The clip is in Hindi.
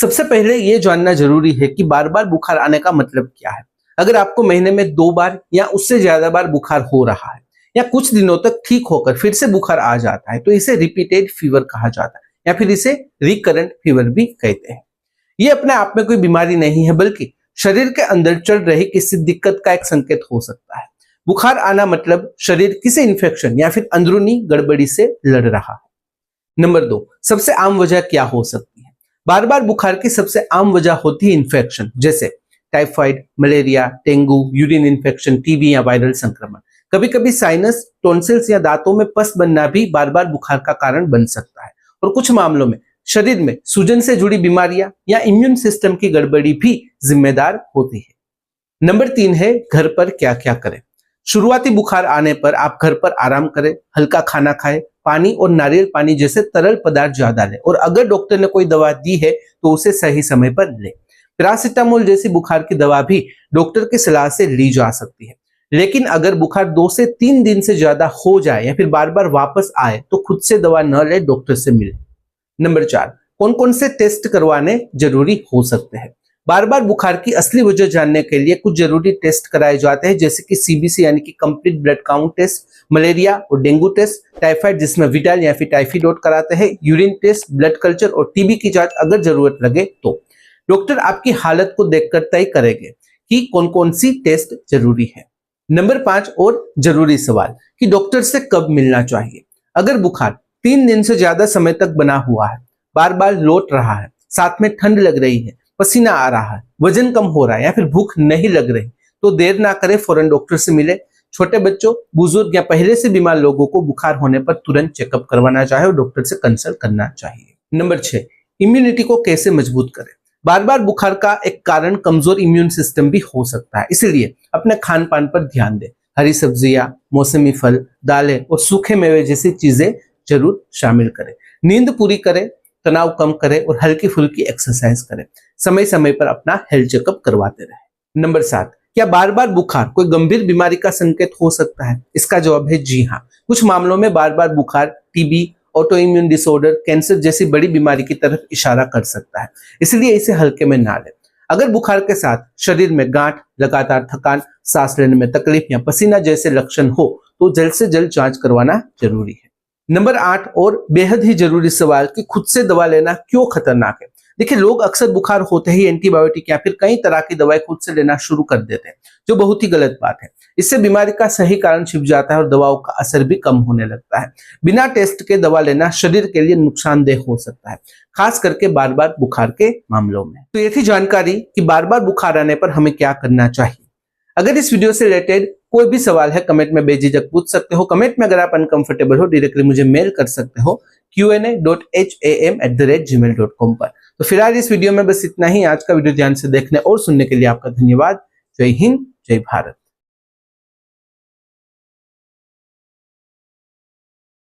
सबसे पहले ये जानना जरूरी है कि बार बार बुखार आने का मतलब क्या है। अगर आपको महीने में 2 बार या उससे ज्यादा बार बुखार हो रहा है या कुछ दिनों तक ठीक होकर फिर से बुखार आ जाता है तो इसे रिपीटेड फीवर कहा जाता है या फिर इसे रिकरेंट फीवर भी कहते हैं। ये अपने आप में कोई बीमारी नहीं है बल्कि शरीर के अंदर चल रही किसी दिक्कत का एक संकेत हो सकता है। बुखार आना मतलब शरीर किसी इन्फेक्शन या फिर अंदरूनी गड़बड़ी से लड़ रहा है। नंबर 2, सबसे आम वजह क्या हो सकती है। बार बार बुखार की सबसे आम वजह होती है इन्फेक्शन, जैसे typhoid, malaria, dengue, urine infection, TB या वायरल संक्रमण। कभी कभी साइनस, टॉन्सिल्स या दांतों में पस बनना भी बार बार बुखार का कारण बन सकता है और कुछ मामलों में शरीर में सूजन से जुड़ी बीमारियां या इम्यून सिस्टम की गड़बड़ी भी जिम्मेदार होती है। नंबर 3 है घर पर क्या क्या करें। शुरुआती बुखार आने पर आप घर पर आराम करें, हल्का खाना खाएं, पानी और नारियल पानी जैसे तरल पदार्थ ज्यादा लें और अगर डॉक्टर ने कोई दवा दी है तो उसे सही समय पर लें। पैरासिटामोल जैसी बुखार की दवा भी डॉक्टर की सलाह से ली जा सकती है, लेकिन अगर बुखार 2 से 3 दिन से ज्यादा हो जाए या फिर बार बार वापस आए तो खुद से दवा न ले, डॉक्टर से मिले। नंबर 4, कौन कौन से टेस्ट करवाने जरूरी हो सकते हैं। बार बार बुखार की असली वजह जानने के लिए कुछ जरूरी टेस्ट कराए जाते हैं, जैसे कि सीबीसी यानी कि complete blood count test, malaria और डेंगू टेस्ट, टाइफाइड जिसमें विटाल या फिर टाइफीडोट कराते हैं, यूरिन टेस्ट, ब्लड कल्चर और टीबी की जांच अगर जरूरत लगे तो। डॉक्टर आपकी हालत को देखकर तय करेंगे कि कौन कौन सी टेस्ट जरूरी है। नंबर 5 और जरूरी सवाल कि डॉक्टर से कब मिलना चाहिए। अगर बुखार 3 दिन से ज्यादा समय तक बना हुआ है, बार बार लौट रहा है, साथ में ठंड लग रही है, पसीना आ रहा है, वजन कम हो रहा है या फिर भूख नहीं लग रही, तो देर ना करें, फौरन डॉक्टर से मिले। छोटे बच्चों, बुजुर्ग या पहले से बीमार लोगों को बुखार होने पर तुरंत चेकअप करवाना चाहिए और डॉक्टर से कंसल्ट करना चाहिए। नंबर 6, इम्यूनिटी को कैसे मजबूत करें। बार बार बुखार का एक कारण कमजोर इम्यून सिस्टम भी हो सकता है, इसलिए अपने खान पान पर ध्यान दें। हरी सब्जियां, मौसमी फल, दालें और सूखे मेवे जैसी चीजें जरूर शामिल करें। नींद पूरी करें, तनाव कम करें और हल्की फुल्की एक्सरसाइज करें। समय समय पर अपना हेल्थ चेकअप करवाते रहें। नंबर 7, क्या बार बार बुखार कोई गंभीर बीमारी का संकेत हो सकता है। इसका जवाब है जी हाँ। कुछ मामलों में बार बार बुखार TB, auto immune disorder, cancer जैसी बड़ी बीमारी की तरफ इशारा कर सकता है, इसलिए इसे हल्के में ना लें। अगर बुखार के साथ शरीर में गांठ, लगातार थकान, सांस लेने में तकलीफ या पसीना जैसे लक्षण हो तो जल्द से जल्द जांच करवाना जरूरी है। नंबर 8 और बेहद ही जरूरी सवाल कि खुद से दवा लेना क्यों खतरनाक है। देखिए, लोग अक्सर बुखार होते ही एंटीबायोटिक या फिर कई तरह की दवाएं खुद से लेना शुरू कर देते हैं, जो बहुत ही गलत बात है। इससे बीमारी का सही कारण छिप जाता है और दवाओं का असर भी कम होने लगता है। बिना टेस्ट के दवा लेना शरीर के लिए नुकसानदेह हो सकता है, खास करके बार बार बुखार के मामलों में। तो ये थी जानकारी कि बार बार बुखार आने पर हमें क्या करना चाहिए। अगर इस वीडियो से रिलेटेड कोई भी सवाल है, कमेंट में बेझिझक पूछ सकते हो। कमेंट में अगर आप अनकंफर्टेबल हो, डायरेक्टली मुझे मेल कर सकते हो qa.ham@gmail.com पर। तो फिलहाल इस वीडियो में बस इतना ही। आज का वीडियो ध्यान से देखने और सुनने के लिए आपका धन्यवाद। जय हिंद, जय भारत।